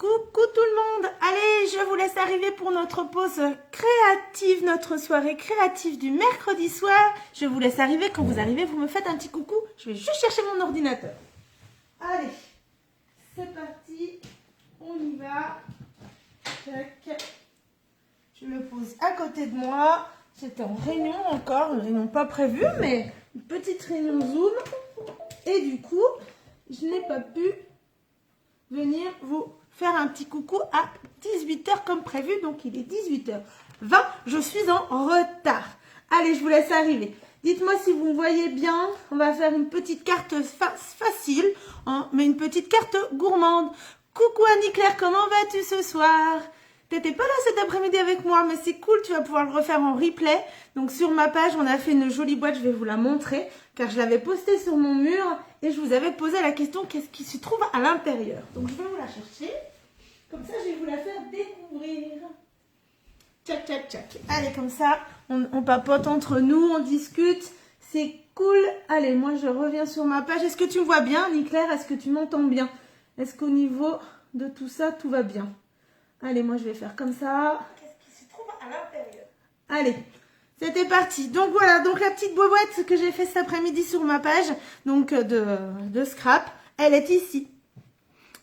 Coucou tout le monde. Allez, je vous laisse arriver pour notre pause créative, notre soirée créative du mercredi soir. Je vous laisse arriver. Quand vous arrivez, vous me faites un petit coucou. Je vais juste chercher mon ordinateur. Allez, c'est parti. On y va. Tac. Je le pose à côté de moi. J'étais en réunion encore, une réunion pas prévue, mais une petite réunion Zoom. Et du coup, je n'ai pas pu venir vous faire un petit coucou à 18h comme prévu. Donc, il est 18h20. Je suis en retard. Allez, je vous laisse arriver. Dites-moi si vous me voyez bien. On va faire une petite carte facile, hein, mais une petite carte gourmande. Coucou Annie-Claire, comment vas-tu ce soir? T'étais pas là cet après-midi avec moi, mais c'est cool, tu vas pouvoir le refaire en replay. Donc sur ma page, on a fait une jolie boîte, je vais vous la montrer, car je l'avais postée sur mon mur et je vous avais posé la question, qu'est-ce qui se trouve à l'intérieur? Donc je vais vous la chercher, comme ça je vais vous la faire découvrir. Tchac, tchac, tchac. Allez, comme ça, on papote entre nous, on discute, c'est cool. Allez, moi je reviens sur ma page. Est-ce que tu me vois bien, Annie-Claire? Est-ce que tu m'entends bien? Est-ce qu'au niveau de tout ça, tout va bien? Allez, moi je vais faire comme ça. Qu'est-ce qui se trouve à l'intérieur? Allez, c'était parti. Donc voilà, donc la petite boîte que j'ai fait cet après-midi sur ma page, donc de scrap, elle est ici.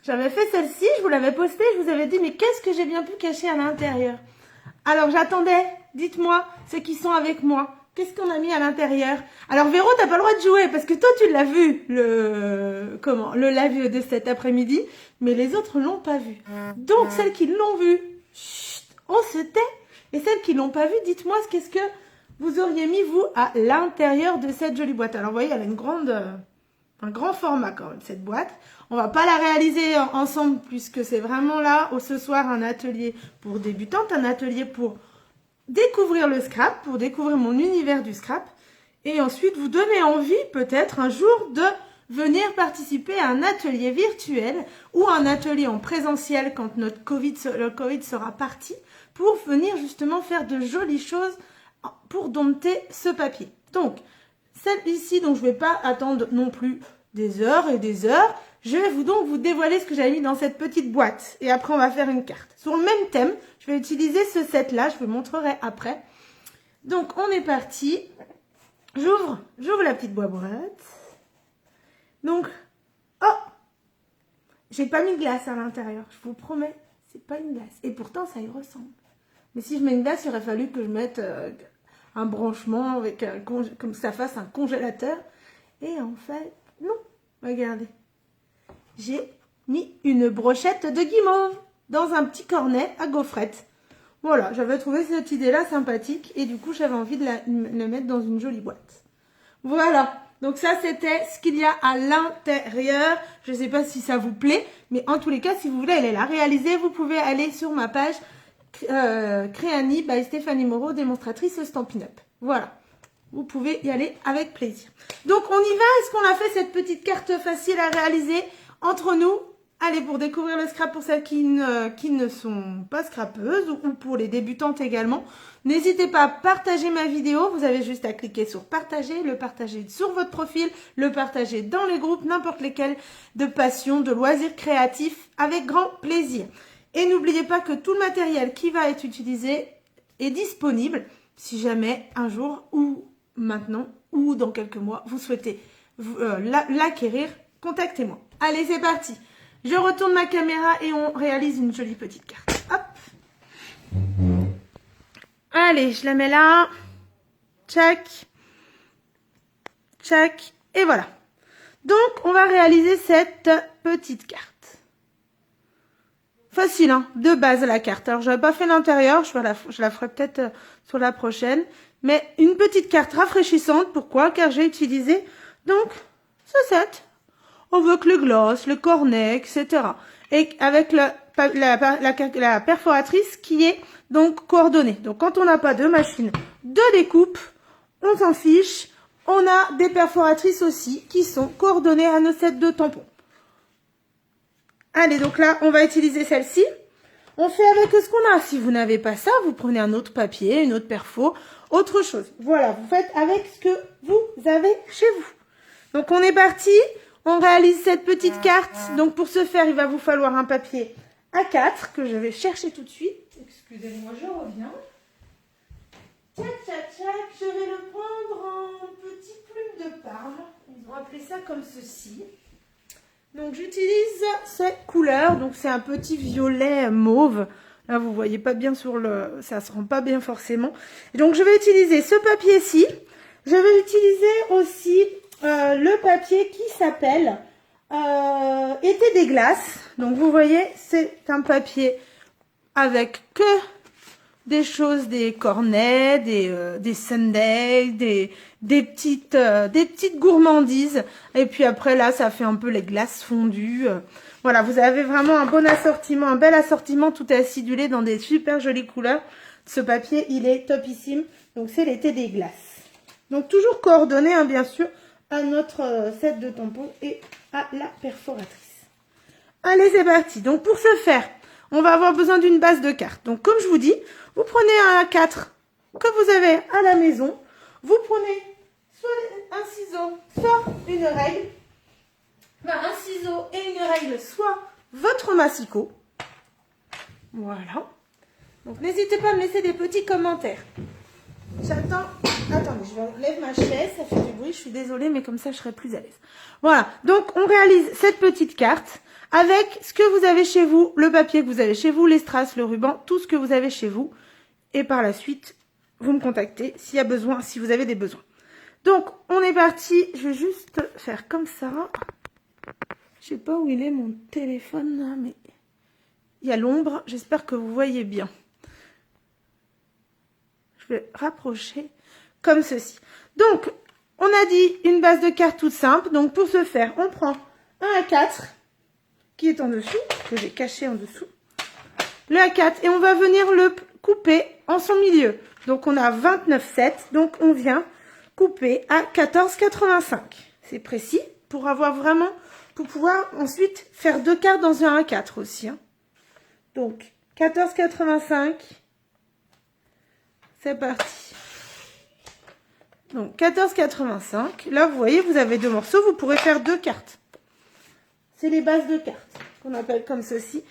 J'avais fait celle-ci, je vous l'avais postée, je vous avais dit, mais qu'est-ce que j'ai bien pu cacher à l'intérieur? Alors j'attendais, dites-moi, ceux qui sont avec moi, qu'est-ce qu'on a mis à l'intérieur? Alors Véro, t'as pas le droit de jouer, parce que toi tu l'as vu, le live de cet après-midi, mais les autres l'ont pas vu. Donc celles qui l'ont vu, chut, on se tait. Et celles qui l'ont pas vu, dites-moi qu'est-ce que vous auriez mis vous à l'intérieur de cette jolie boîte. Alors vous voyez, elle a un grand format quand même, cette boîte. On va pas la réaliser ensemble puisque c'est vraiment là, ce soir, un atelier pour débutantes, un atelier pour découvrir le scrap, pour découvrir mon univers du scrap. Et ensuite, vous donner envie peut-être un jour de venir participer à un atelier virtuel ou un atelier en présentiel quand le Covid sera parti pour venir justement faire de jolies choses pour dompter ce papier. Donc, celle ici, donc je ne vais pas attendre non plus des heures et des heures. Je vais vous dévoiler ce que j'avais mis dans cette petite boîte. Et après, on va faire une carte. Sur le même thème, je vais utiliser ce set-là. Je vous montrerai après. Donc, on est parti. J'ouvre la petite boîte. Donc, oh, j'ai pas mis de glace à l'intérieur. Je vous promets, c'est pas une glace. Et pourtant, ça y ressemble. Mais si je mets une glace, il aurait fallu que je mette un branchement avec comme ça fasse un congélateur. Et en fait, non. Regardez. J'ai mis une brochette de guimauve dans un petit cornet à gaufrettes. Voilà, j'avais trouvé cette idée-là sympathique et du coup, j'avais envie de le mettre dans une jolie boîte. Voilà, donc ça, c'était ce qu'il y a à l'intérieur. Je ne sais pas si ça vous plaît, mais en tous les cas, si vous voulez aller la réaliser, vous pouvez aller sur ma page Créani by Stéphanie Moreau, démonstratrice Stampin' Up. Voilà. Vous pouvez y aller avec plaisir. Donc, on y va. Est-ce qu'on a fait cette petite carte facile à réaliser entre nous? Allez, pour découvrir le scrap pour celles qui ne sont pas scrapeuses ou pour les débutantes également. N'hésitez pas à partager ma vidéo. Vous avez juste à cliquer sur partager, le partager sur votre profil, le partager dans les groupes, n'importe lesquels de passion, de loisirs créatifs, avec grand plaisir. Et n'oubliez pas que tout le matériel qui va être utilisé est disponible si jamais un jour ou maintenant ou dans quelques mois vous souhaitez l'acquérir, contactez-moi. Allez, c'est parti. Je retourne ma caméra et on réalise une jolie petite carte. Hop. Allez, je la mets là. Tchac. Tchac. Et voilà. Donc, on va réaliser cette petite carte. Facile, hein, de base la carte. Alors, je n'avais pas fait l'intérieur, je la ferai peut-être sur la prochaine. Mais une petite carte rafraîchissante. Pourquoi? Car j'ai utilisé, donc, ce set. Avec le gloss, le cornet, etc. Et avec la perforatrice qui est donc coordonnée. Donc, quand on n'a pas de machine de découpe, on s'en fiche. On a des perforatrices aussi qui sont coordonnées à nos sets de tampons. Allez, donc là, on va utiliser celle-ci. On fait avec ce qu'on a. Si vous n'avez pas ça, vous prenez un autre papier, une autre perfo, autre chose. Voilà, vous faites avec ce que vous avez chez vous. Donc, on est parti. On réalise cette petite carte. Donc, pour ce faire, il va vous falloir un papier A4 que je vais chercher tout de suite. Excusez-moi, je reviens. Tchac, tchac, tchac. Je vais le prendre en petit plume de Parme. Ils ont appelé ça comme ceci. Donc j'utilise cette couleur. Donc c'est un petit violet mauve. Là vous voyez pas bien sur le... ça se rend pas bien forcément. Et donc je vais utiliser ce papier-ci. Je vais utiliser aussi le papier qui s'appelle Été des glaces. Donc vous voyez, c'est un papier avec que des choses, des cornets, des sundaes, des petites gourmandises. Et puis après là, ça fait un peu les glaces fondues. Voilà, vous avez vraiment un bon assortiment, un bel assortiment tout acidulé dans des super jolies couleurs. Ce papier, il est topissime. Donc c'est l'été des glaces. Donc toujours coordonné, hein, bien sûr, à notre set de tampons et à la perforatrice. Allez, c'est parti. Donc pour ce faire, on va avoir besoin d'une base de cartes. Donc comme je vous dis, vous prenez un A4 que vous avez à la maison. Vous prenez soit un ciseau, soit une règle. Ben, un ciseau et une règle, soit votre massicot. Voilà. Donc n'hésitez pas à me laisser des petits commentaires. J'attends. Attendez, je vais enlever ma chaise, ça fait du bruit, je suis désolée, mais comme ça je serai plus à l'aise. Voilà, donc on réalise cette petite carte avec ce que vous avez chez vous, le papier que vous avez chez vous, les strass, le ruban, tout ce que vous avez chez vous. Et par la suite, vous me contactez s'il y a besoin, si vous avez des besoins. Donc, on est parti. Je vais juste faire comme ça. Je sais pas où il est mon téléphone, là, mais il y a l'ombre. J'espère que vous voyez bien. Je vais rapprocher comme ceci. Donc, on a dit une base de cartes toute simple. Donc, pour ce faire, on prend un A4 qui est en dessous, que j'ai caché en dessous. Le A4, et on va venir le couper en son milieu. Donc, on a 29,7. Donc, on vient couper à 14,85. C'est précis pour avoir vraiment, pour pouvoir ensuite faire deux cartes dans un A4 aussi. Hein. Donc, 14,85. C'est parti. Donc, 14,85. Là, vous voyez, vous avez deux morceaux. Vous pourrez faire deux cartes. C'est les bases de cartes qu'on appelle comme ceci.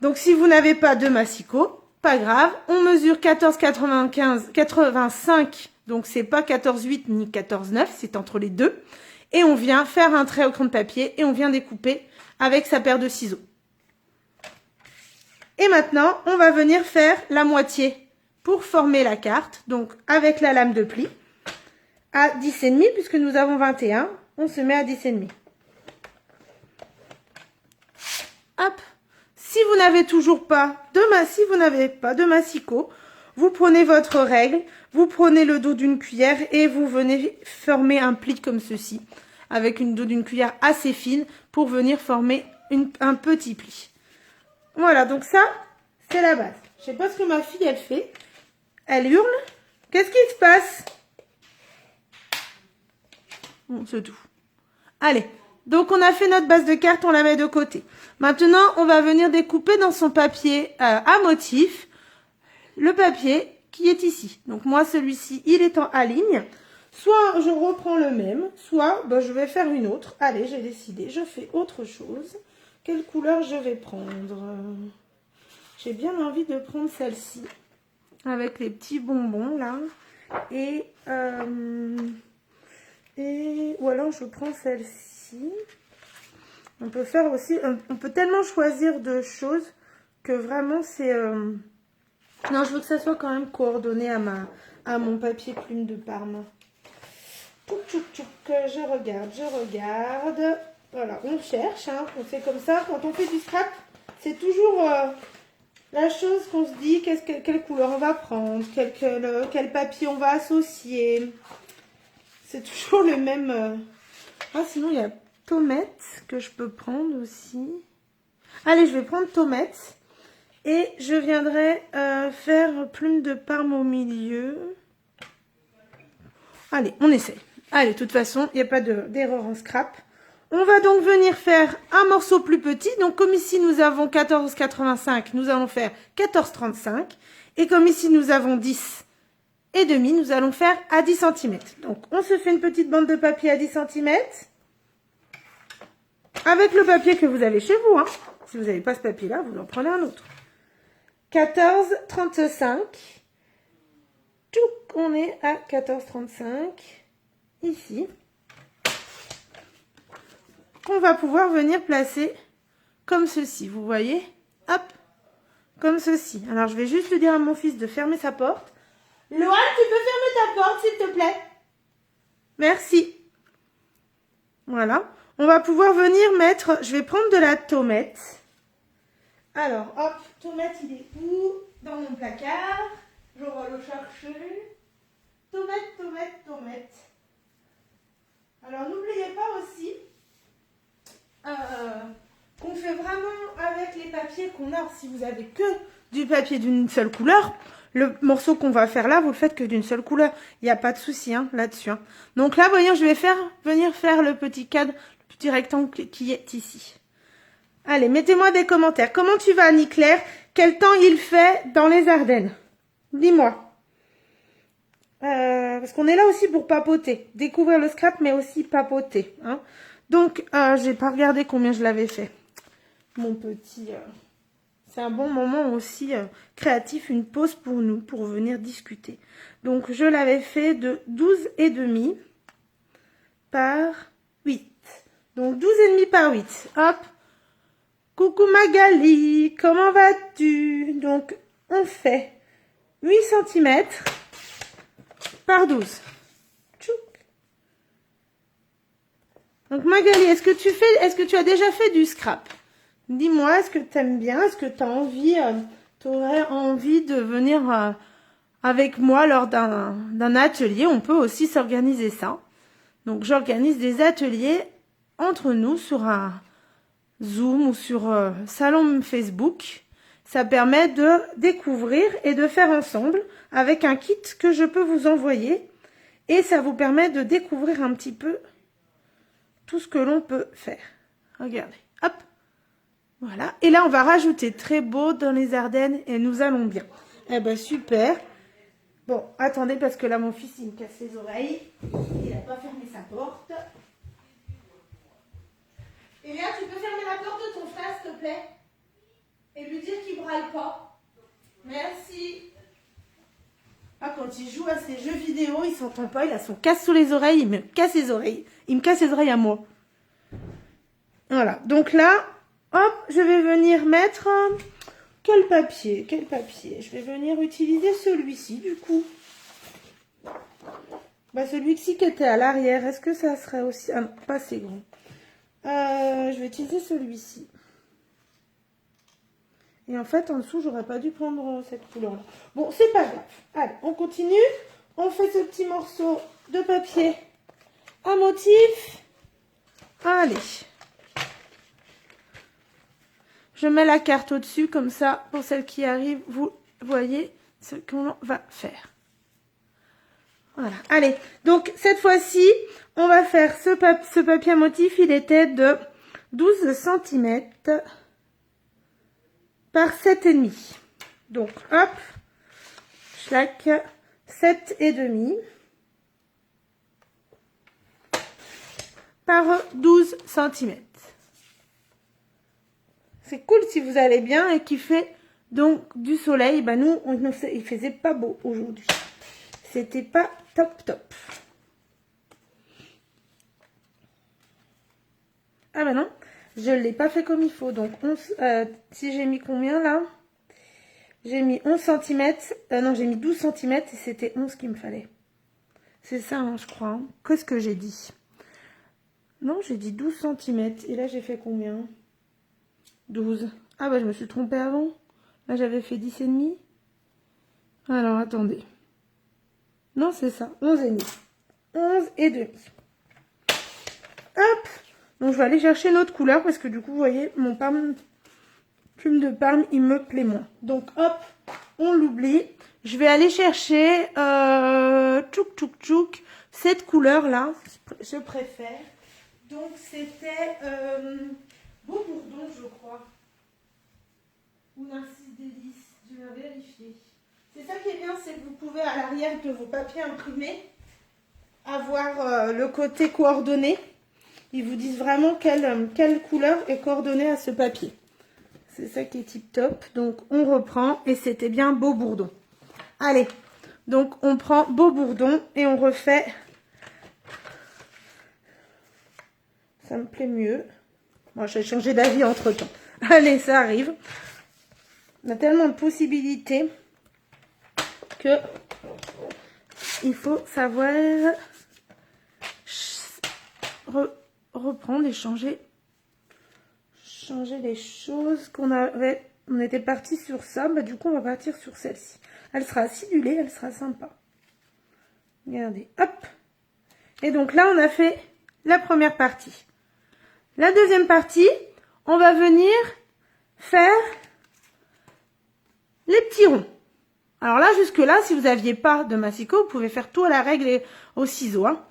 Donc, si vous n'avez pas de massicot, pas grave. On mesure 14,85. Donc, c'est pas 14,8 ni 14,9. C'est entre les deux. Et on vient faire un trait au crayon de papier et on vient découper avec sa paire de ciseaux. Et maintenant, on va venir faire la moitié pour former la carte. Donc, avec la lame de pli à 10,5 puisque nous avons 21. On se met à 10,5. Hop. Si vous n'avez toujours pas de massicot, vous prenez votre règle, vous prenez le dos d'une cuillère et vous venez former un pli comme ceci, avec une dos d'une cuillère assez fine pour venir former un petit pli. Voilà, donc ça, c'est la base. Je sais pas ce que ma fille, elle fait. Elle hurle. Qu'est-ce qui se passe? Bon, c'est tout. Allez. Donc, on a fait notre base de carte, on la met de côté. Maintenant, on va venir découper dans son papier à motif le papier qui est ici. Donc, moi, celui-ci, il est en A ligne. Soit je reprends le même, soit je vais faire une autre. Allez, j'ai décidé, je fais autre chose. Quelle couleur je vais prendre? J'ai bien envie de prendre celle-ci, avec les petits bonbons, là. Ou alors, je prends celle-ci. On peut faire aussi, on peut tellement choisir de choses que vraiment c'est... Non, je veux que ça soit quand même coordonné à mon papier plume de Parme. Je regarde. Voilà, on cherche, hein, on fait comme ça. Quand on fait du scrap, c'est toujours la chose qu'on se dit, quelle couleur on va prendre, quel papier on va associer. C'est toujours le même... Ah, sinon, il y a tomate que je peux prendre aussi. Allez, je vais prendre tomate. Et je viendrai faire plume de Parme au milieu. Allez, on essaie. Allez, de toute façon, il n'y a pas d'erreur en scrap. On va donc venir faire un morceau plus petit. Donc, comme ici, nous avons 14,85, nous allons faire 14,35. Et comme ici, nous avons 10 et demi, nous allons faire à 10 cm. Donc, on se fait une petite bande de papier à 10 cm. Avec le papier que vous avez chez vous, hein. Si vous n'avez pas ce papier-là, vous en prenez un autre. 14,35. Tchouk, on est à 14,35. Ici. Qu'on va pouvoir venir placer comme ceci, vous voyez? Hop, comme ceci. Alors, je vais juste lui dire à mon fils de fermer sa porte. Loan, tu peux fermer ta porte, s'il te plaît? Merci. Voilà. On va pouvoir venir mettre... Je vais prendre de la tomate. Alors, hop, tomate, il est où? Dans mon placard. Je vais le chercher. Tomate, tomate, tomate. Alors, n'oubliez pas aussi qu'on fait vraiment avec les papiers qu'on a. Si vous avez que du papier d'une seule couleur, le morceau qu'on va faire là, vous le faites que d'une seule couleur. Il n'y a pas de souci hein, là-dessus. Hein. Donc là, voyons, je vais venir faire le petit cadre, le petit rectangle qui est ici. Allez, mettez-moi des commentaires. Comment tu vas, Annie-Claire? Quel temps il fait dans les Ardennes? Dis-moi. Parce qu'on est là aussi pour papoter. Découvrir le scrap, mais aussi papoter. Hein. Donc, j'ai pas regardé combien je l'avais fait. Mon petit... C'est un bon moment aussi créatif, une pause pour nous, pour venir discuter. Donc, je l'avais fait de 12,5 par 8. Donc, 12,5 par 8. Hop. Coucou Magali, comment vas-tu? Donc, on fait 8 cm par 12. Tchouk. Donc, Magali, est-ce que tu as déjà fait du scrap? Dis-moi, est-ce que tu aimes bien? Est-ce que tu as envie, t'aurais envie de venir avec moi lors d'un atelier? On peut aussi s'organiser ça. Donc, j'organise des ateliers entre nous sur un Zoom ou sur salon Facebook. Ça permet de découvrir et de faire ensemble avec un kit que je peux vous envoyer. Et ça vous permet de découvrir un petit peu tout ce que l'on peut faire. Regardez, hop. Voilà, et là on va rajouter très beau dans les Ardennes et nous allons bien. Eh ben super. Bon, attendez parce que là mon fils il me casse les oreilles. Il n'a pas fermé sa porte. Et là tu peux fermer la porte de ton frère s'il te plaît? Et lui dire qu'il braille pas. Merci. Ah, quand il joue à ses jeux vidéo, il s'entend pas, il a son casse sous les oreilles, il me casse les oreilles. Il me casse les oreilles à moi. Voilà, donc là... Hop, je vais venir mettre... Quel papier? Quel papier? Je vais venir utiliser celui-ci, du coup. Bah, celui-ci qui était à l'arrière. Est-ce que ça serait aussi... Ah non, pas assez grand. Je vais utiliser celui-ci. Et en fait, en dessous, j'aurais pas dû prendre cette couleur-là. Bon, c'est pas grave. Allez, on continue. On fait ce petit morceau de papier à motif. Allez. Je mets la carte au-dessus, comme ça, pour celles qui arrivent, vous voyez ce qu'on va faire. Voilà, allez. Donc, cette fois-ci, on va faire ce papier à motif. Il était de 12 cm par 7,5. Donc, hop, chaque 7,5 par 12 cm. C'est cool si vous allez bien et qu'il fait donc du soleil. Bah nous, il faisait pas beau aujourd'hui. C'était pas top top. Ah bah non, je l'ai pas fait comme il faut. Donc si j'ai mis combien là? J'ai mis 11 cm. Non, j'ai mis 12 cm et c'était 11 qu'il me fallait. C'est ça, hein, je crois. Hein. Qu'est-ce que j'ai dit? Non, j'ai dit 12 cm. Et là, j'ai fait combien? 12. Ah bah je me suis trompée avant. Là j'avais fait 10,5. Alors attendez. Non c'est ça. 11,5. 11,5. Hop. Donc je vais aller chercher une autre couleur parce que du coup vous voyez mon plume de Parme il me plaît moins. Donc hop. On l'oublie. Je vais aller chercher tchouk cette couleur là. Je préfère. Donc c'était... Beau Bourdon, je crois. Ou Narcisse Délice. Je vais vérifier. C'est ça qui est bien, c'est que vous pouvez à l'arrière de vos papiers imprimés avoir le côté coordonné. Ils vous disent vraiment quelle couleur est coordonnée à ce papier. C'est ça qui est tip top. Donc, on reprend et c'était bien Beau Bourdon. Allez, donc on prend Beau Bourdon et on refait. Ça me plaît mieux. Moi, j'ai changé d'avis entre temps. Allez, ça arrive. On a tellement de possibilités que il faut savoir reprendre et changer les choses qu'on avait. On était parti sur ça, bah du coup on va partir sur celle-ci. Elle sera acidulée, elle sera sympa. Regardez, hop. Et donc là on a fait la première partie. La deuxième partie, on va venir faire les petits ronds. Alors là, jusque là, si vous n'aviez pas de massicot, vous pouvez faire tout à la règle et au ciseau. Hein.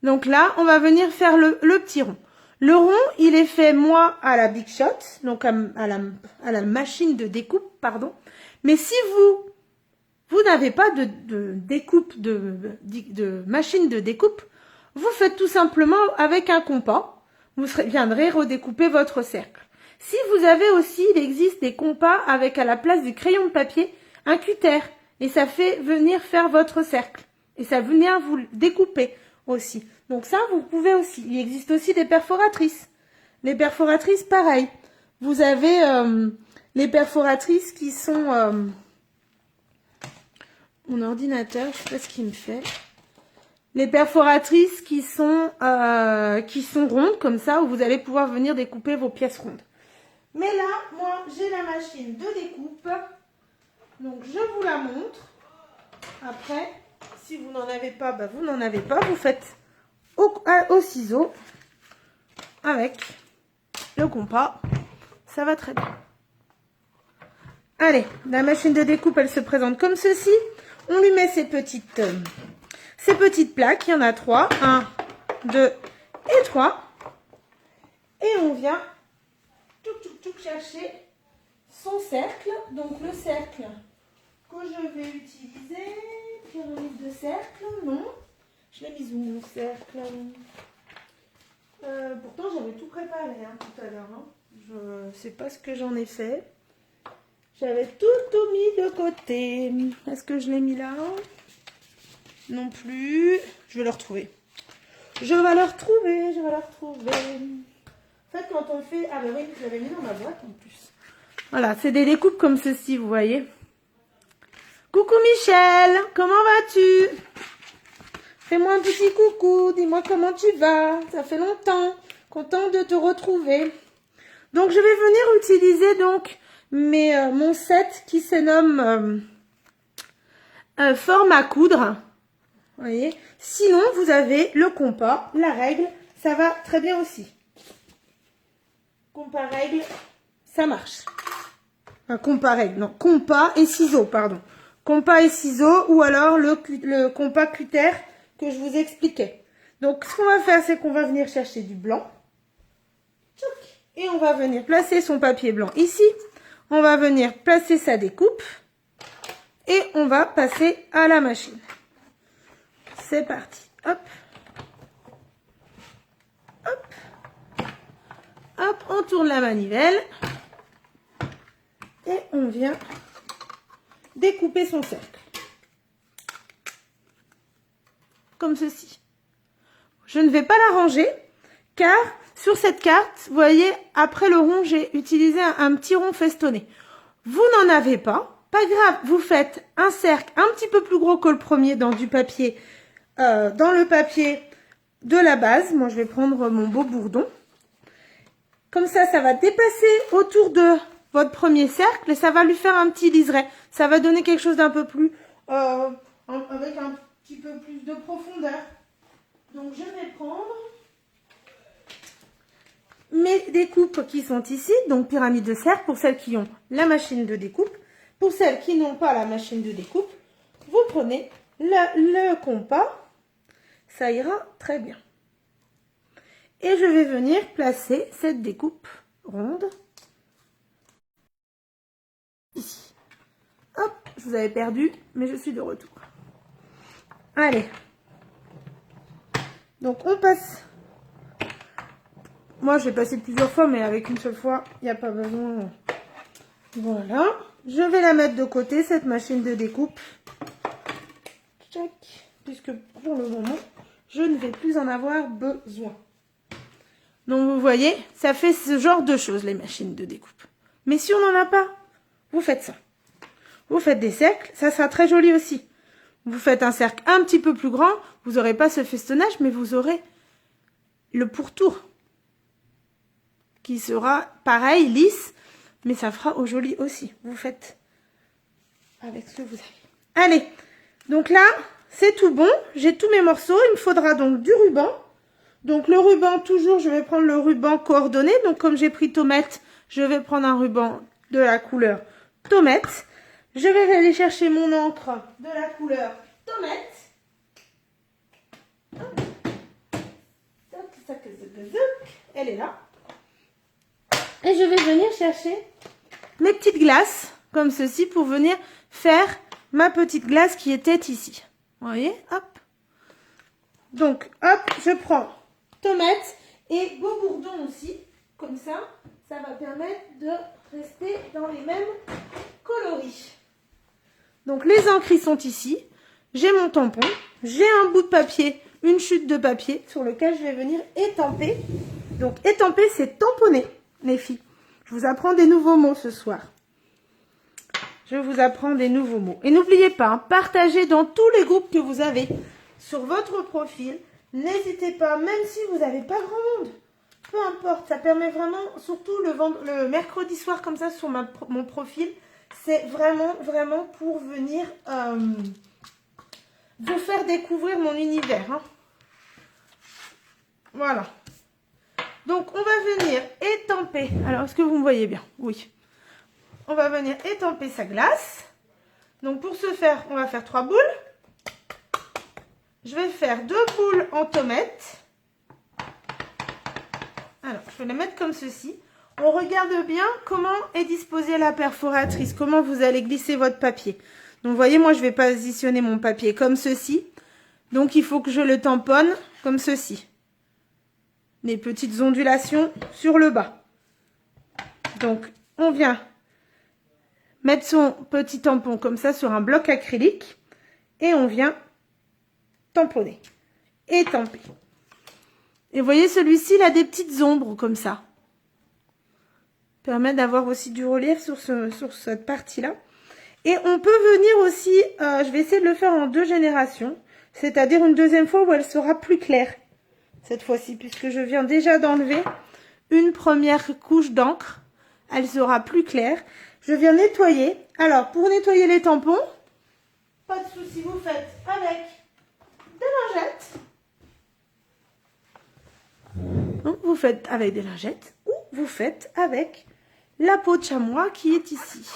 Donc là, on va venir faire le petit rond. Le rond, il est fait, moi, à la Big Shot, donc à la machine de découpe, pardon. Mais si vous n'avez pas de découpe, de machine de découpe, vous faites tout simplement avec un compas. Vous viendrez redécouper votre cercle. Si vous avez aussi, il existe des compas avec à la place du crayon de papier, un cutter. Et ça fait venir faire votre cercle. Et ça va venir vous découper aussi. Donc ça, vous pouvez aussi. Il existe aussi des perforatrices. Les perforatrices, pareil. Vous avez les perforatrices qui sont... mon ordinateur, je sais pas ce qu'il me fait. Les perforatrices qui sont rondes, comme ça, où vous allez pouvoir venir découper vos pièces rondes. Mais là, moi, j'ai la machine de découpe. Donc, je vous la montre. Après, si vous n'en avez pas, bah, vous n'en avez pas. Vous faites au ciseau avec le compas. Ça va très bien. Allez, la machine de découpe, elle se présente comme ceci. On lui met ces petites plaques. Il y en a 3. 1, 2 et 3. Et on vient tout chercher son cercle. Donc le cercle que je vais utiliser, pyramide de cercle, non. Je l'ai mis où mon cercle? Pourtant j'avais tout préparé hein, tout à l'heure. Hein. Je sais pas ce que j'en ai fait. J'avais tout mis de côté. Est-ce que je l'ai mis là? Non plus. Je vais le retrouver. Je vais le retrouver. En fait, quand on fait... Ah ben oui, je l'avais mis dans ma boîte en plus. Voilà, c'est des découpes comme ceci, vous voyez. Coucou Michel, comment vas-tu? Fais-moi un petit coucou, dis-moi comment tu vas. Ça fait longtemps, content de te retrouver. Donc, je vais venir utiliser donc mon set qui se nomme forme à coudre. Vous voyez. Sinon, vous avez le compas, la règle, ça va très bien aussi. Compas règle, ça marche. Enfin, compas règle, non, compas et ciseaux, pardon. Compas et ciseaux ou alors le compas cutter que je vous expliquais. Donc, ce qu'on va faire, c'est qu'on va venir chercher du blanc. Et on va venir placer son papier blanc ici. On va venir placer sa découpe. Et on va passer à la machine. C'est parti. Hop. Hop. Hop, on tourne la manivelle. Et on vient découper son cercle. Comme ceci. Je ne vais pas la ranger, car sur cette carte, vous voyez, après le rond, j'ai utilisé un petit rond festonné. Vous n'en avez pas, pas grave, vous faites un cercle un petit peu plus gros que le premier dans du papier, dans le papier de la base. Moi, je vais prendre mon Beau Bourdon. Comme ça, ça va dépasser autour de votre premier cercle et ça va lui faire un petit liseré. Ça va donner quelque chose d'un peu plus, avec un petit peu plus de profondeur. Donc, je vais prendre mes découpes qui sont ici, donc pyramide de cercle pour celles qui ont la machine de découpe. Pour celles qui n'ont pas la machine de découpe, vous prenez le compas, ça ira très bien. Et je vais venir placer cette découpe ronde ici. Hop, je vous avais perdu, mais je suis de retour. Allez. Donc on passe moi, je vais passer plusieurs fois, mais avec une seule fois, il n'y a pas besoin. Voilà. Je vais la mettre de côté, cette machine de découpe. Tchac. Puisque pour le moment, je ne vais plus en avoir besoin. Donc, vous voyez, ça fait ce genre de choses, les machines de découpe. Mais si on n'en a pas, vous faites ça. Vous faites des cercles, ça sera très joli aussi. Vous faites un cercle un petit peu plus grand, vous n'aurez pas ce festonnage, mais vous aurez le pourtour qui sera pareil, lisse, mais ça fera au joli aussi. Vous faites avec ce que vous avez. Allez, donc là, c'est tout bon. J'ai tous mes morceaux. Il me faudra donc du ruban. Donc le ruban, toujours, je vais prendre le ruban coordonné. Donc comme j'ai pris tomate, je vais prendre un ruban de la couleur tomate. Je vais aller chercher mon encre de la couleur tomate. Elle est là. Et je vais venir chercher mes petites glaces, comme ceci, pour venir faire ma petite glace qui était ici. Vous voyez, hop. Donc, hop, je prends tomate et beau bourdon aussi. Comme ça, ça va permettre de rester dans les mêmes coloris. Donc, les encres sont ici. J'ai mon tampon. J'ai un bout de papier, une chute de papier sur lequel je vais venir étamper. Donc, étamper, c'est tamponner, les filles. Je vous apprends des nouveaux mots ce soir. Je vous apprends des nouveaux mots. Et n'oubliez pas, hein, partagez dans tous les groupes que vous avez sur votre profil. N'hésitez pas, même si vous n'avez pas grand monde. Peu importe, ça permet vraiment, surtout le mercredi soir comme ça sur mon profil, c'est vraiment pour venir vous faire découvrir mon univers. Hein. Voilà. Donc, on va venir étamper. Alors, est-ce que vous me voyez bien? Oui. On va venir étamper sa glace. Donc, pour ce faire, on va faire 3 boules. Je vais faire 2 boules en tomate. Alors, je vais les mettre comme ceci. On regarde bien comment est disposée la perforatrice, comment vous allez glisser votre papier. Donc, vous voyez, moi, je vais positionner mon papier comme ceci. Donc, il faut que je le tamponne comme ceci. Les petites ondulations sur le bas. Donc, on vient mettre son petit tampon comme ça sur un bloc acrylique et on vient tamponner et tamper. Et vous voyez, celui-ci, il a des petites ombres comme ça. Permet d'avoir aussi du relief sur cette partie-là. Et on peut venir aussi, je vais essayer de le faire en 2 générations, c'est-à-dire une deuxième fois où elle sera plus claire. Cette fois-ci, puisque je viens déjà d'enlever une première couche d'encre. Elle sera plus claire. Je viens nettoyer. Alors, pour nettoyer les tampons, pas de souci, vous faites avec des lingettes. Donc, vous faites avec des lingettes ou vous faites avec la peau de chamois qui est ici.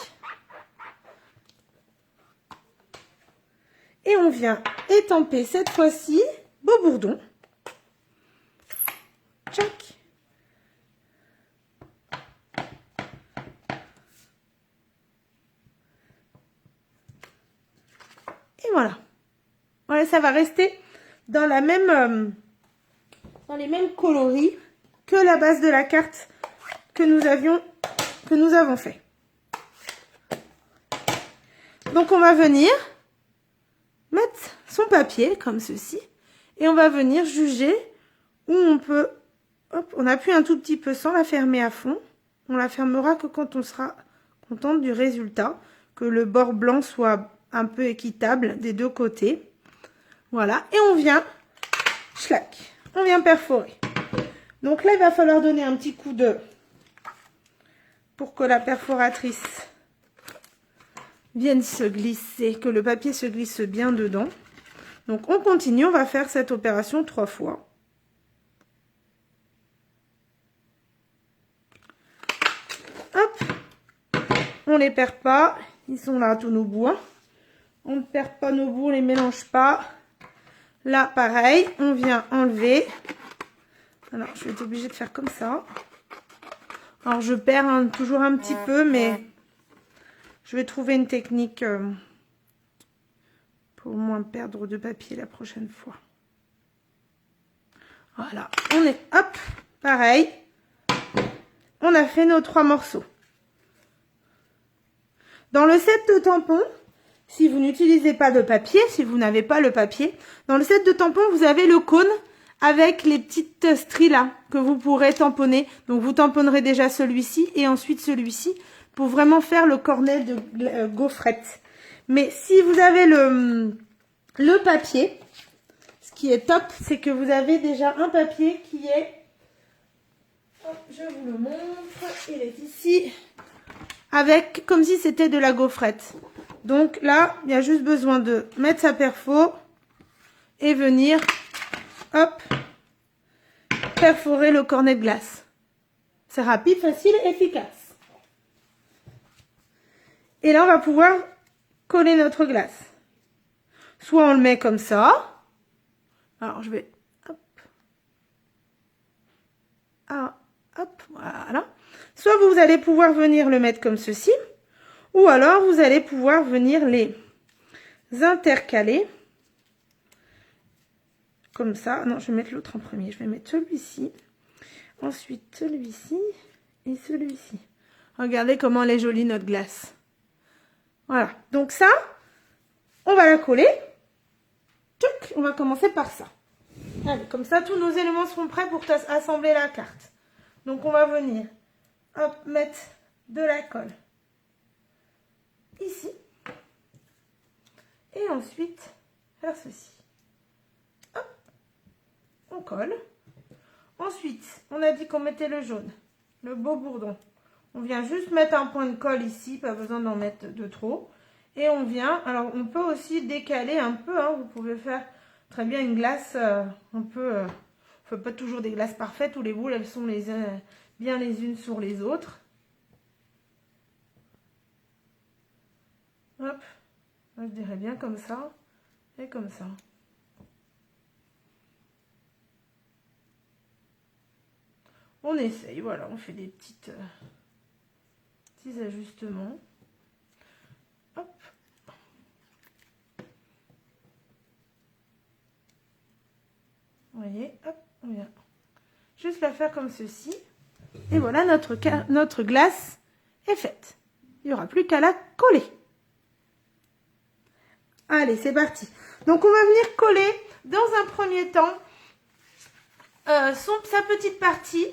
Et on vient étamper cette fois-ci beau bourdon. Tchac. Et voilà. Voilà, ça va rester dans la même, dans les mêmes coloris que la base de la carte que nous avons fait. Donc on va venir mettre son papier comme ceci et on va venir juger où on peut. Hop, on appuie un tout petit peu sans la fermer à fond. On la fermera que quand on sera contente du résultat, que le bord blanc soit un peu équitable des deux côtés. Voilà, et on vient, schlac, on vient perforer. Donc là, il va falloir donner un petit coup de, pour que la perforatrice vienne se glisser, que le papier se glisse bien dedans. Donc on continue, on va faire cette opération 3 fois. Hop, on les perd pas, ils sont là tous nos bouts. On ne perd pas nos bouts, on les mélange pas. Là, pareil, on vient enlever. Alors, je vais être obligée de faire comme ça. Alors, je perds toujours un petit peu, mais je vais trouver une technique pour moins perdre de papier la prochaine fois. Voilà, on est, hop, pareil. on a fait nos 3 morceaux. Dans le set de tampons, si vous n'utilisez pas de papier, si vous n'avez pas le papier, dans le set de tampons, vous avez le cône avec les petites stries là que vous pourrez tamponner. Donc, vous tamponnerez déjà celui-ci et ensuite celui-ci pour vraiment faire le cornet de gaufrette. Mais si vous avez le papier, ce qui est top, c'est que vous avez déjà un papier qui est... Hop, je vous le montre, il est ici, avec comme si c'était de la gaufrette. Donc là, il y a juste besoin de mettre sa perfo et venir, hop, perforer le cornet de glace. C'est rapide, facile et efficace. Et là, on va pouvoir coller notre glace. Soit on le met comme ça. Alors, je vais, hop. Ah, hop, voilà. Soit vous allez pouvoir venir le mettre comme ceci. Ou alors, vous allez pouvoir venir les intercaler. Comme ça. Non, je vais mettre l'autre en premier. Je vais mettre celui-ci. Ensuite, celui-ci. Et celui-ci. Regardez comment elle est jolie, notre glace. Voilà. Donc ça, on va la coller. Tchouk, on va commencer par ça. Allez, comme ça, tous nos éléments seront prêts pour assembler la carte. Donc, on va venir, hop, mettre de la colle ici. Et ensuite, faire ceci. Hop, on colle. Ensuite, on a dit qu'on mettait le jaune, le beau bourdon. On vient juste mettre un point de colle ici, pas besoin d'en mettre de trop. Et on vient, alors on peut aussi décaler un peu, hein, vous pouvez faire très bien une glace un peu, on fait pas toujours des glaces parfaites où les boules elles sont bien les unes sur les autres. Hop, je dirais bien comme ça et comme ça. On essaye, voilà, on fait des petits ajustements. Hop. Vous voyez, hop, on vient juste la faire comme ceci. Et voilà, notre glace est faite. Il n'y aura plus qu'à la coller. Allez, c'est parti. Donc, on va venir coller dans un premier temps sa petite partie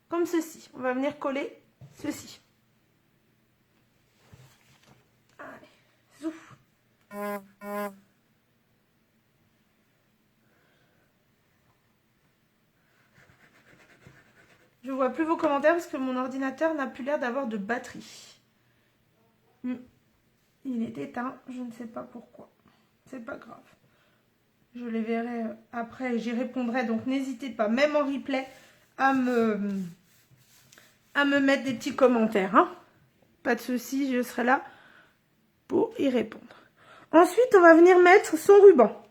comme ceci. On va venir coller ceci. Allez, zouf. Je vois plus vos commentaires parce que mon ordinateur n'a plus l'air d'avoir de batterie. Il est éteint, je ne sais pas pourquoi. C'est pas grave. Je les verrai après et j'y répondrai. Donc n'hésitez pas, même en replay, à me mettre des petits commentaires. Hein. Pas de souci, je serai là pour y répondre. Ensuite, on va venir mettre son ruban.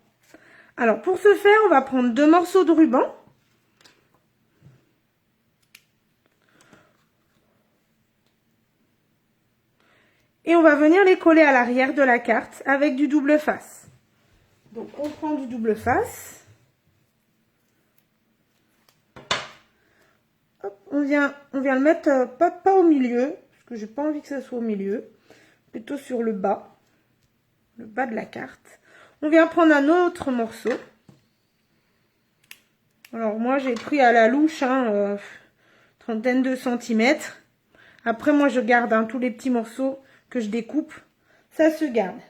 Alors, pour ce faire, on va prendre 2 morceaux de ruban. Et on va venir les coller à l'arrière de la carte avec du double face. Donc, on prend du double face. Hop, on vient le mettre pas au milieu, parce que j'ai pas envie que ça soit au milieu. Plutôt sur le bas de la carte. On vient prendre un autre morceau. Alors, moi, j'ai pris à la louche, hein, trentaine de centimètres. Après, moi, je garde hein, tous les petits morceaux que je découpe, ça se garde.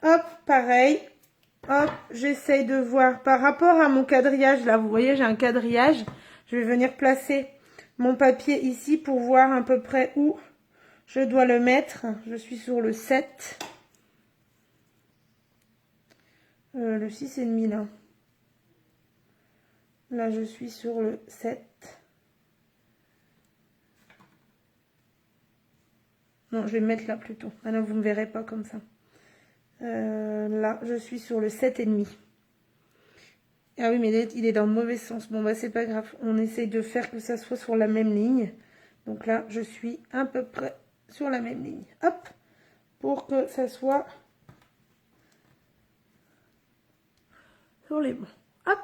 Hop, pareil. Hop, j'essaye de voir par rapport à mon quadrillage. Là, vous voyez, j'ai un quadrillage. Je vais venir placer mon papier ici pour voir à peu près où je dois le mettre. Je suis sur le 7. Le 6,5 là. Là, je suis sur le 7. Non, je vais me mettre là plutôt. Ah non, vous ne me verrez pas comme ça. Là, je suis sur le 7,5. Ah oui, mais il est dans le mauvais sens. Bon, bah, c'est pas grave. On essaye de faire que ça soit sur la même ligne. Donc là, je suis à peu près sur la même ligne. Hop, pour que ça soit sur les bons. Hop,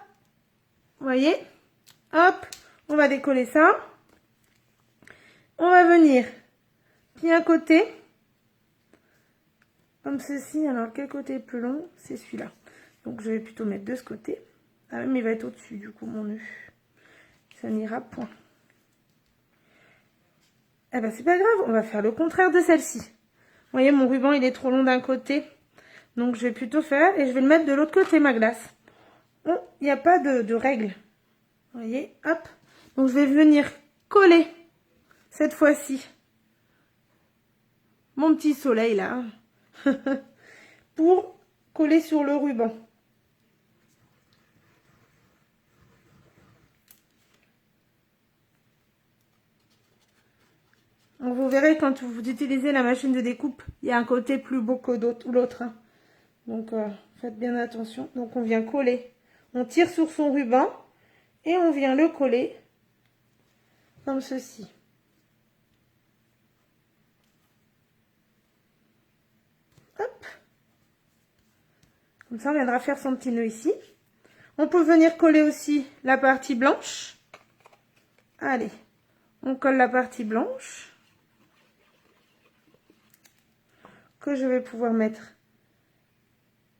vous voyez. Hop, on va décoller ça. On va venir bien côté, comme ceci. Alors, quel côté est plus long? C'est celui-là. Donc, je vais plutôt mettre de ce côté. Ah, mais il va être au-dessus, du coup, mon nœud. Ça n'ira point. Eh ben, c'est pas grave, on va faire le contraire de celle-ci. Vous voyez, mon ruban, il est trop long d'un côté. Donc, je vais plutôt faire, et je vais le mettre de l'autre côté, ma glace. Bon, il n'y a pas de règle. Vous voyez, hop. Donc, je vais venir coller, cette fois-ci, mon petit soleil, là. Pour coller sur le ruban. Donc, vous verrez quand vous utilisez la machine de découpe, il y a un côté plus beau que l'autre. Hein. Donc, faites bien attention. Donc, on vient coller. On tire sur son ruban et on vient le coller comme ceci. Hop. Comme ça, on viendra faire son petit nœud ici. On peut venir coller aussi la partie blanche. Allez, on colle la partie blanche. Que je vais pouvoir mettre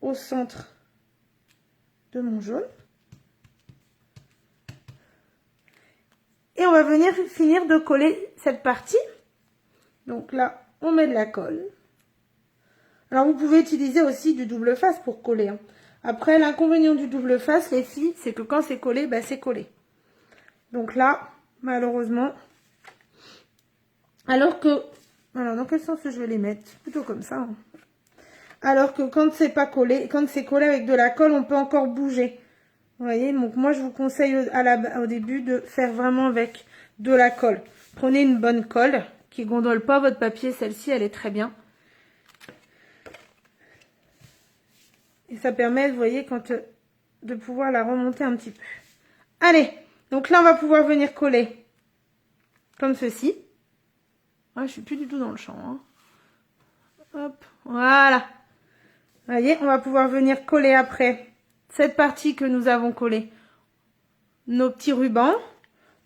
au centre de mon jaune. Et on va venir finir de coller cette partie. Donc là, on met de la colle. Alors, vous pouvez utiliser aussi du double face pour coller. Hein. Après, l'inconvénient du double face, les filles, c'est que quand c'est collé, ben, c'est collé. Donc là, malheureusement, alors que... Alors, dans quel sens je vais les mettre? Plutôt comme ça. Hein. Alors que quand c'est pas collé, quand c'est collé avec de la colle, on peut encore bouger. Vous voyez, donc moi, je vous conseille au début de faire vraiment avec de la colle. Prenez une bonne colle qui gondole pas votre papier. Celle-ci, elle est très bien. Et ça permet, vous voyez, de pouvoir la remonter un petit peu. Allez, donc là, on va pouvoir venir coller comme ceci. Ah, je suis plus du tout dans le champ. Hein. Hop, voilà. Vous voyez, on va pouvoir venir coller après cette partie que nous avons collée. Nos petits rubans.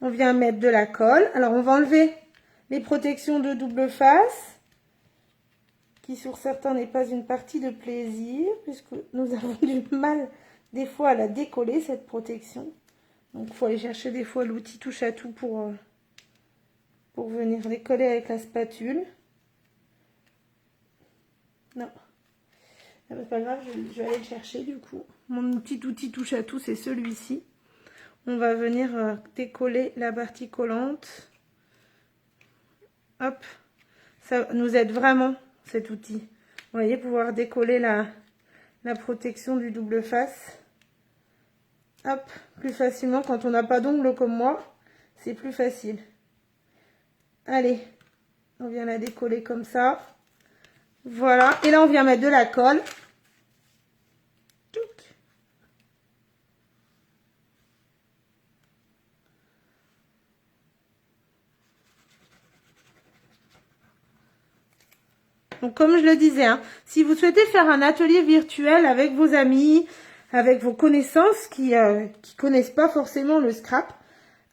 On vient mettre de la colle. Alors, on va enlever les protections de double face. Qui sur certains n'est pas une partie de plaisir, puisque nous avons du mal des fois à la décoller, cette protection. Donc il faut aller chercher des fois l'outil touche à tout pour venir décoller avec la spatule. Non, c'est pas grave, je vais aller le chercher du coup. Mon petit outil touche à tout, c'est celui-ci. On va venir décoller la partie collante. Hop, ça nous aide vraiment cet outil. Vous voyez, pouvoir décoller la protection du double face. Hop, plus facilement quand on n'a pas d'ongles comme moi, c'est plus facile. Allez, on vient la décoller comme ça. Voilà, et là on vient mettre de la colle. Donc, comme je le disais, hein, si vous souhaitez faire un atelier virtuel avec vos amis, avec vos connaissances qui connaissent pas forcément le scrap,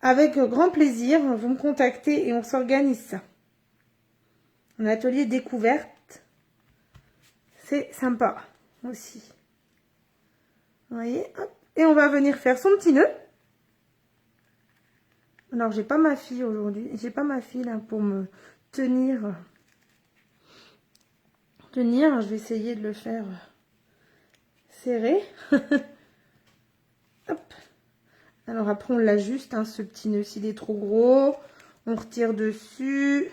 avec grand plaisir, vous me contactez et on s'organise ça. Un atelier découverte, c'est sympa aussi. Vous voyez, hop. Et on va venir faire son petit nœud. Alors, j'ai pas ma fille aujourd'hui, j'ai pas ma fille là pour me tenir. Je vais essayer de le faire serré. Hop. Alors après on l'ajuste, hein, ce petit nœud s'il est trop gros, on retire dessus.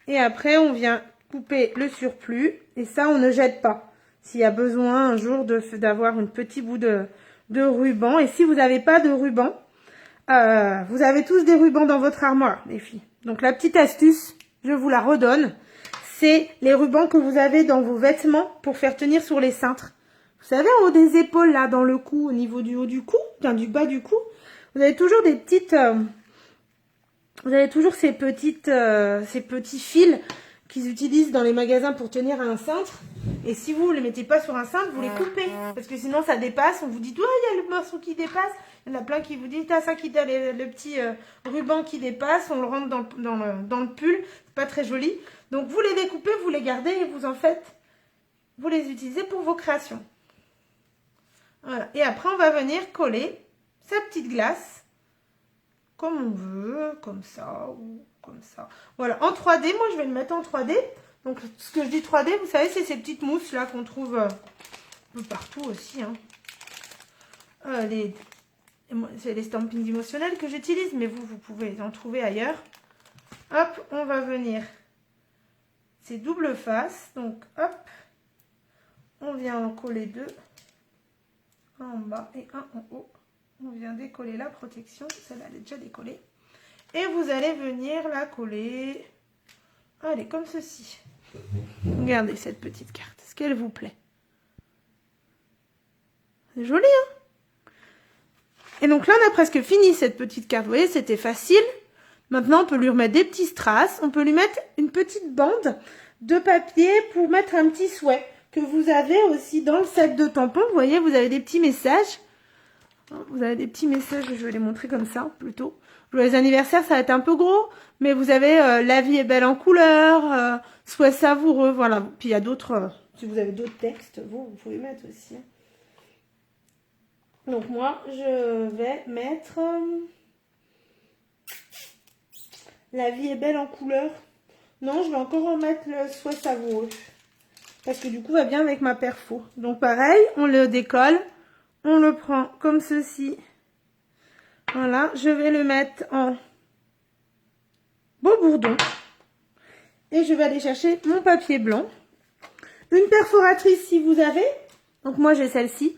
Et après on vient couper le surplus et ça on ne jette pas. S'il y a besoin un jour d'avoir un petit bout de ruban. Et si vous n'avez pas de ruban, vous avez tous des rubans dans votre armoire les filles. Donc la petite astuce, je vous la redonne. C'est les rubans que vous avez dans vos vêtements pour faire tenir sur les cintres. Vous savez, en haut des épaules, là, dans le cou, au niveau du haut du cou, bien du bas du cou, vous avez toujours des petites... vous avez toujours ces petits fils qu'ils utilisent dans les magasins pour tenir à un cintre. Et si vous ne les mettez pas sur un cintre, vous les coupez. Parce que sinon, ça dépasse. On vous dit, ouais, il y a le morceau qui dépasse. Il y en a plein qui vous disent, t'as ça qui t'a le petit ruban qui dépasse. On le rentre dans le pull. C'est pas très joli. Donc, vous les découpez, vous les gardez et vous les utilisez pour vos créations. Voilà. Et après, on va venir coller sa petite glace comme on veut, comme ça ou comme ça. Voilà, en 3D, moi je vais le mettre en 3D. Donc ce que je dis 3D, vous savez, c'est ces petites mousses là qu'on trouve un peu partout aussi. Hein. C'est les stampings émotionnels que j'utilise, mais vous pouvez en trouver ailleurs. Hop, on va venir. C'est double face, donc hop, on vient en coller deux. Un en bas et un en haut. On vient décoller la protection. Celle-là, elle est déjà décollée. Et vous allez venir la coller. Allez, comme ceci. Regardez cette petite carte. Est-ce qu'elle vous plaît? C'est joli, hein? Et donc là, on a presque fini cette petite carte. Vous voyez, c'était facile. Maintenant, on peut lui remettre des petits strass. On peut lui mettre une petite bande de papier pour mettre un petit souhait. Que vous avez aussi dans le set de tampons. Vous voyez, vous avez des petits messages. Vous avez des petits messages, je vais les montrer comme ça, plutôt. Joyeux anniversaire, ça va être un peu gros, mais vous avez la vie est belle en couleur, sois savoureux, voilà. Puis il y a d'autres, si vous avez d'autres textes, vous pouvez mettre aussi. Donc moi, je vais mettre la vie est belle en couleur. Non, je vais encore en mettre le sois savoureux. Parce que du coup, va bien avec ma perfo. Donc pareil, on le décolle. On le prend comme ceci. Voilà, je vais le mettre en beau bourdon. Et je vais aller chercher mon papier blanc. Une perforatrice si vous avez. Donc moi j'ai celle-ci.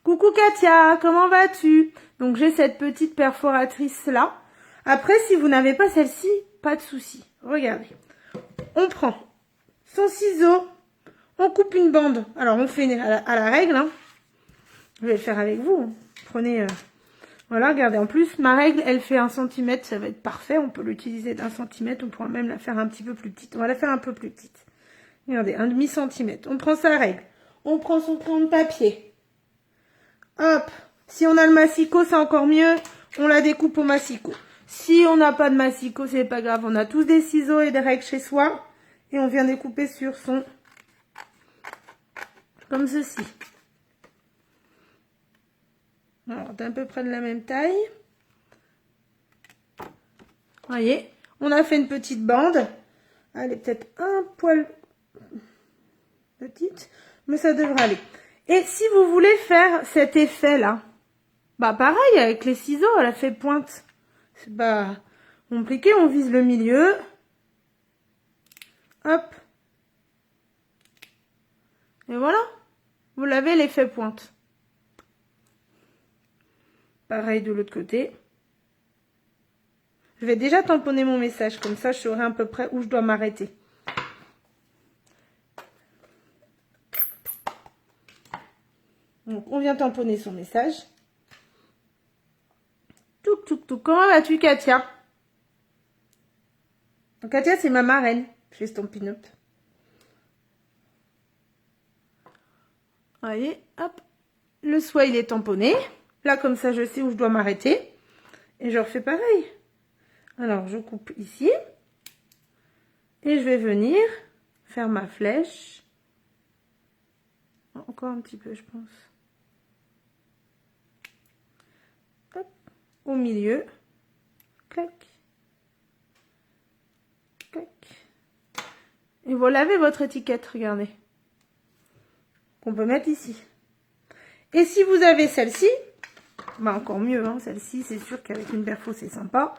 Coucou Katia, comment vas-tu? Donc j'ai cette petite perforatrice là. Après si vous n'avez pas celle-ci, pas de souci. Regardez. On prend son ciseau. On coupe une bande. Alors on fait à la règle. Hein. Je vais le faire avec vous. Prenez... Voilà, regardez. En plus, ma règle, elle fait 1 cm. Ça va être parfait. On peut l'utiliser d'1 cm. On pourra même la faire un petit peu plus petite. On va la faire un peu plus petite. Regardez, 1/2 cm. On prend sa règle. On prend son crayon de papier. Hop. Si on a le massicot, c'est encore mieux. On la découpe au massicot. Si on n'a pas de massicot, c'est pas grave. On a tous des ciseaux et des règles chez soi. Et on vient découper sur son... Comme ceci. Alors, d'à peu près de la même taille. Voyez, on a fait une petite bande. Elle est peut-être un poil petite, mais ça devrait aller. Et si vous voulez faire cet effet-là, bah pareil, avec les ciseaux, elle a fait pointe. C'est pas compliqué, on vise le milieu. Hop. Et voilà, vous l'avez l'effet pointe. Pareil de l'autre côté. Je vais déjà tamponner mon message, comme ça je saurai à peu près où je dois m'arrêter. Donc on vient tamponner son message. Touc, touc, touc. Comment vas-tu, Katia? Donc, Katia, c'est ma marraine chez Stampin' Up. Voyez, hop. Le soie, il est tamponné. Là, comme ça, je sais où je dois m'arrêter. Et je refais pareil. Alors, je coupe ici. Et je vais venir faire ma flèche. Encore un petit peu, je pense. Hop. Au milieu. Clac. Clac. Et vous lavez votre étiquette, regardez. Qu'on peut mettre ici. Et si vous avez celle-ci, bah encore mieux, hein, celle-ci, c'est sûr qu'avec une perfo, c'est sympa.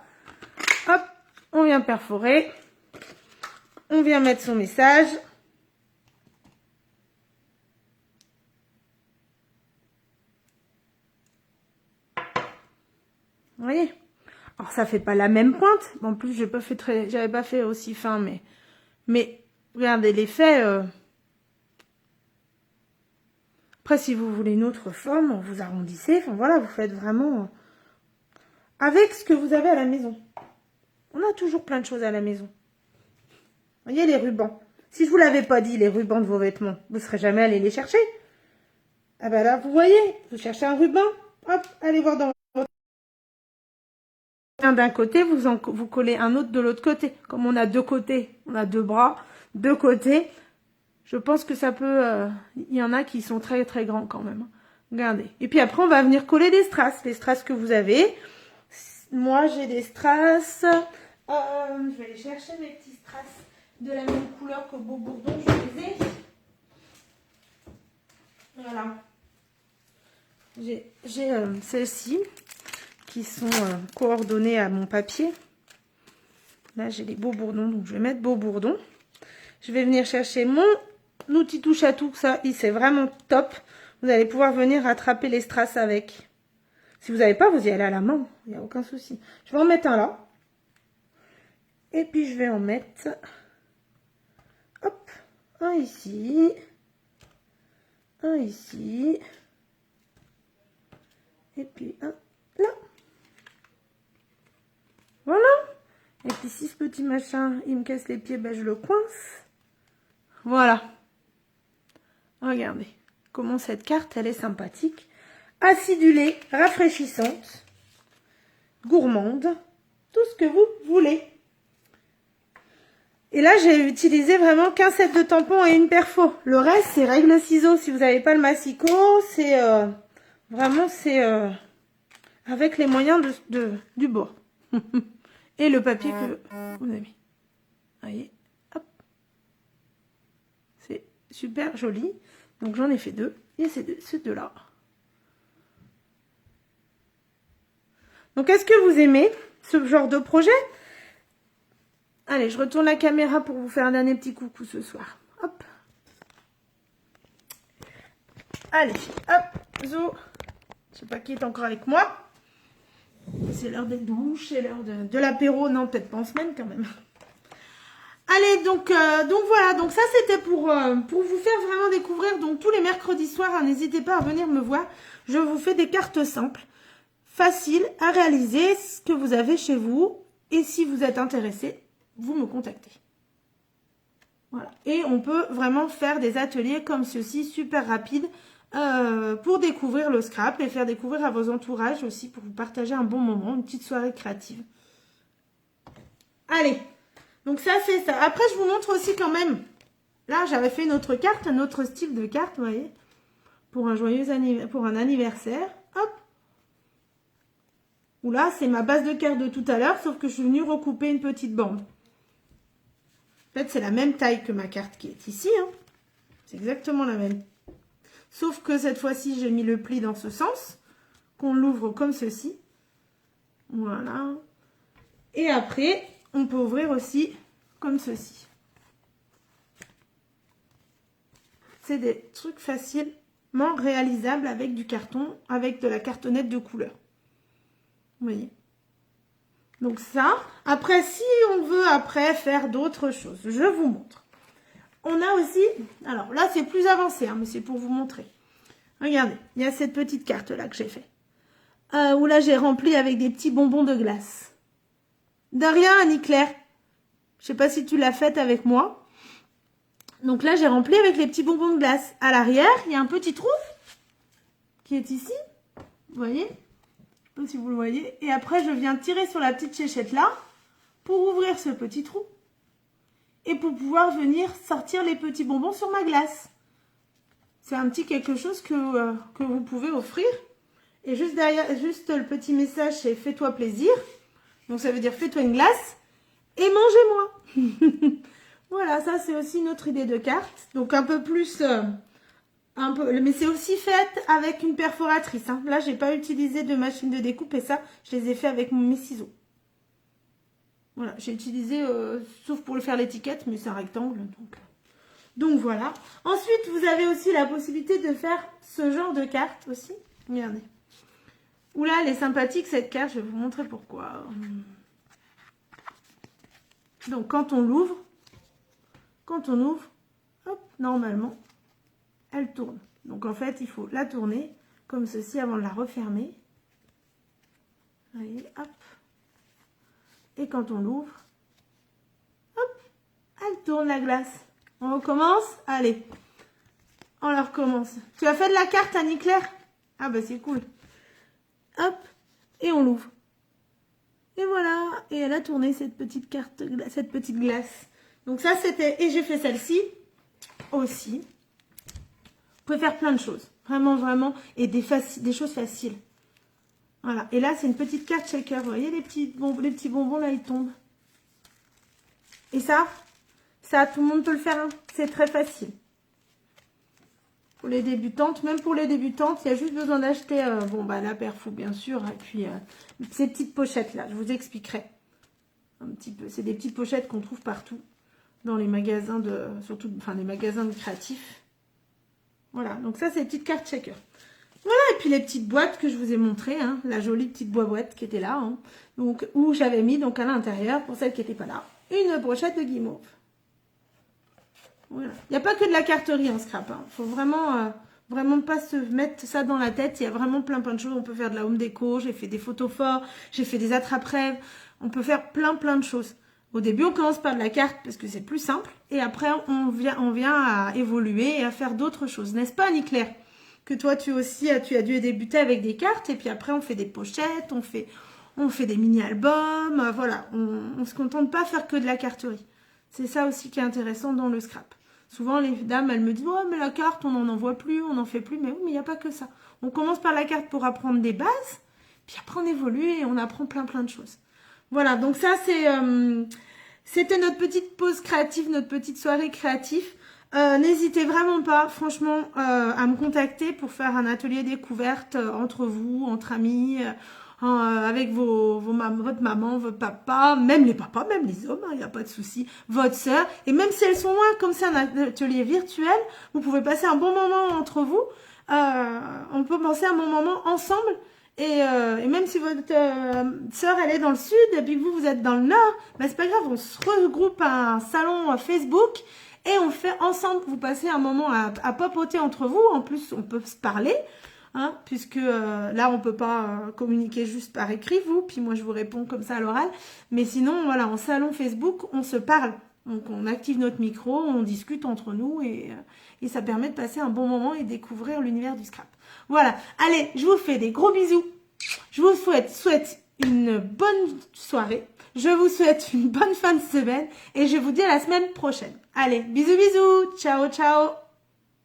Hop, on vient perforer. On vient mettre son message. Vous voyez? Alors, ça fait pas la même pointe. En plus, j'avais pas fait aussi fin, mais regardez l'effet. Après, si vous voulez une autre forme, vous arrondissez. Enfin, voilà, vous faites vraiment avec ce que vous avez à la maison. On a toujours plein de choses à la maison. Voyez les rubans. Si je vous l'avais pas dit, les rubans de vos vêtements, vous ne serez jamais allé les chercher. Ah ben là, vous voyez, vous cherchez un ruban, hop, allez voir dans votre... Un d'un côté, vous collez un autre de l'autre côté. Comme on a deux côtés, on a deux bras, deux côtés. Je pense que ça peut... Il y en a qui sont très très grands quand même. Regardez. Et puis après, on va venir coller des strass. Les strass que vous avez. Moi, j'ai des strass. Je vais aller chercher mes petits strass de la même couleur que Beau Bourdon. Je les ai. Voilà. J'ai celles-ci qui sont coordonnées à mon papier. Là, j'ai les Beaux Bourdons, donc je vais mettre Beau Bourdon. Je vais venir chercher mon outil touche à tout. Ça, c'est vraiment top. Vous allez pouvoir venir rattraper les strass avec. Si vous n'avez pas, vous y allez à la main. Il n'y a aucun souci. Je vais en mettre un là. Et puis, je vais en mettre... Hop, un ici. Un ici. Et puis un là. Voilà. Et puis si ce petit machin, il me casse les pieds, ben je le coince. Voilà. Regardez comment cette carte, elle est sympathique. Acidulée, rafraîchissante, gourmande, tout ce que vous voulez. Et là, j'ai utilisé vraiment qu'un set de tampons et une perfo. Le reste, c'est règle ciseaux. Si vous n'avez pas le massicot, c'est vraiment, c'est avec les moyens du bord. Et le papier que vous avez mis. Voyez, hop. C'est super joli. Donc, j'en ai fait deux. Et c'est ces deux-là. Donc, est-ce que vous aimez ce genre de projet? Allez, je retourne la caméra pour vous faire un dernier petit coucou ce soir. Hop. Allez, hop, zo. Je sais pas qui est encore avec moi. C'est l'heure des douches, c'est l'heure de l'apéro. Non, peut-être pas en semaine quand même. Allez, donc voilà. Donc ça, c'était pour vous faire vraiment découvrir. Donc tous les mercredis soirs, hein, n'hésitez pas à venir me voir. Je vous fais des cartes simples, faciles à réaliser, ce que vous avez chez vous. Et si vous êtes intéressé, vous me contactez. Voilà. Et on peut vraiment faire des ateliers comme ceci, super rapides, pour découvrir le scrap et faire découvrir à vos entourages aussi, pour vous partager un bon moment, une petite soirée créative. Allez, donc ça c'est ça. Après, je vous montre aussi quand même, là j'avais fait une autre carte, un autre style de carte, vous voyez, pour un anniversaire. Hop. Où là, c'est ma base de carte de tout à l'heure, sauf que je suis venue recouper une petite bande. En fait, c'est la même taille que ma carte qui est ici. Hein. C'est exactement la même. Sauf que cette fois-ci, j'ai mis le pli dans ce sens. Qu'on l'ouvre comme ceci. Voilà. Et après, on peut ouvrir aussi comme ceci. C'est des trucs facilement réalisables avec du carton, avec de la cartonnette de couleur. Vous voyez. Donc ça, après, si on veut après faire d'autres choses, je vous montre. On a aussi, alors là c'est plus avancé, hein, mais c'est pour vous montrer. Regardez, il y a cette petite carte là que j'ai fait. Où là j'ai rempli avec des petits bonbons de glace. De rien, Annie-Claire. Je sais pas si tu l'as faite avec moi. Donc là j'ai rempli avec les petits bonbons de glace. À l'arrière, il y a un petit trou qui est ici. Vous voyez ? Je sais pas si vous le voyez. Et après, je viens tirer sur la petite chéchette là pour ouvrir ce petit trou. Et pour pouvoir venir sortir les petits bonbons sur ma glace. C'est un petit quelque chose que vous pouvez offrir. Et juste derrière, juste le petit message, c'est fais-toi plaisir. Donc ça veut dire fais-toi une glace et mangez-moi. Voilà, ça c'est aussi une autre idée de carte. Donc un peu plus... mais c'est aussi fait avec une perforatrice. Hein. Là, j'ai pas utilisé de machine de découpe et ça, je les ai fait avec mes ciseaux. Voilà, j'ai utilisé, sauf pour le faire l'étiquette, mais c'est un rectangle. Donc voilà. Ensuite, vous avez aussi la possibilité de faire ce genre de carte aussi. Regardez. Oula, elle est sympathique cette carte, je vais vous montrer pourquoi. Donc quand on l'ouvre, hop, normalement, elle tourne. Donc en fait, il faut la tourner comme ceci avant de la refermer. Voyez, hop. Et quand on l'ouvre, hop, elle tourne la glace. On recommence? Allez. On la recommence. Tu as fait de la carte, Annie-Claire? Ah bah c'est cool. Hop. Et on l'ouvre. Et voilà. Et elle a tourné cette petite carte, cette petite glace. Donc ça c'était... Et j'ai fait celle-ci aussi. Vous pouvez faire plein de choses. Vraiment, vraiment. Et des choses faciles. Voilà. Et là, c'est une petite carte shaker. Vous voyez les petits bonbons, là, ils tombent. Et ça, tout le monde peut le faire. Hein. C'est très facile. Pour les débutantes, même pour les débutantes, il y a juste besoin d'acheter, la Perfou, bien sûr. Et puis, ces petites pochettes-là, je vous expliquerai. Un petit peu. C'est des petites pochettes qu'on trouve partout. Dans les magasins les magasins de créatifs. Voilà. Donc ça, c'est les petites cartes shaker. Voilà, et puis les petites boîtes que je vous ai montrées, hein, la jolie petite boîte qui était là, hein, donc, où j'avais mis donc à l'intérieur, pour celles qui n'étaient pas là, une brochette de guimauve. Voilà. Il n'y a pas que de la carterie en scrap, hein. Faut vraiment, vraiment pas se mettre ça dans la tête, il y a vraiment plein de choses, on peut faire de la home déco, j'ai fait des photos forts, j'ai fait des attrape-rêves, on peut faire plein de choses. Au début, on commence par de la carte parce que c'est plus simple, et après, on vient à évoluer et à faire d'autres choses, n'est-ce pas, Annie-Claire? Que toi, tu as dû débuter avec des cartes, et puis après, on fait des pochettes, on fait des mini-albums, voilà. On ne se contente pas de faire que de la carterie. C'est ça aussi qui est intéressant dans le scrap. Souvent, les dames, elles me disent « Oh, mais la carte, on n'en envoie plus, on n'en fait plus. » Mais oui, mais il n'y a pas que ça. On commence par la carte pour apprendre des bases, puis après, on évolue et on apprend plein de choses. Voilà, donc ça, c'était notre petite pause créative, notre petite soirée créative. N'hésitez vraiment pas, franchement, à me contacter pour faire un atelier découverte entre vous, entre amis, avec votre maman, votre papa, même les papas, même les hommes, il n'y a pas de souci, votre soeur. Et même si elles sont loin, comme c'est un atelier virtuel, vous pouvez passer un bon moment entre vous. On peut passer un bon moment ensemble. Et même si votre sœur, elle est dans le sud, et puis vous êtes dans le nord, bah, c'est pas grave, on se regroupe à un salon Facebook. Et on fait ensemble, vous passez un moment à papoter entre vous. En plus, on peut se parler, hein, puisque là, on peut pas communiquer juste par écrit, vous. Puis moi, je vous réponds comme ça à l'oral. Mais sinon, voilà, en salon Facebook, on se parle. Donc, on active notre micro, on discute entre nous et ça permet de passer un bon moment et découvrir l'univers du scrap. Voilà. Allez, je vous fais des gros bisous. Je vous souhaite une bonne soirée. Je vous souhaite une bonne fin de semaine et je vous dis à la semaine prochaine. Allez, bisous bisous, ciao ciao.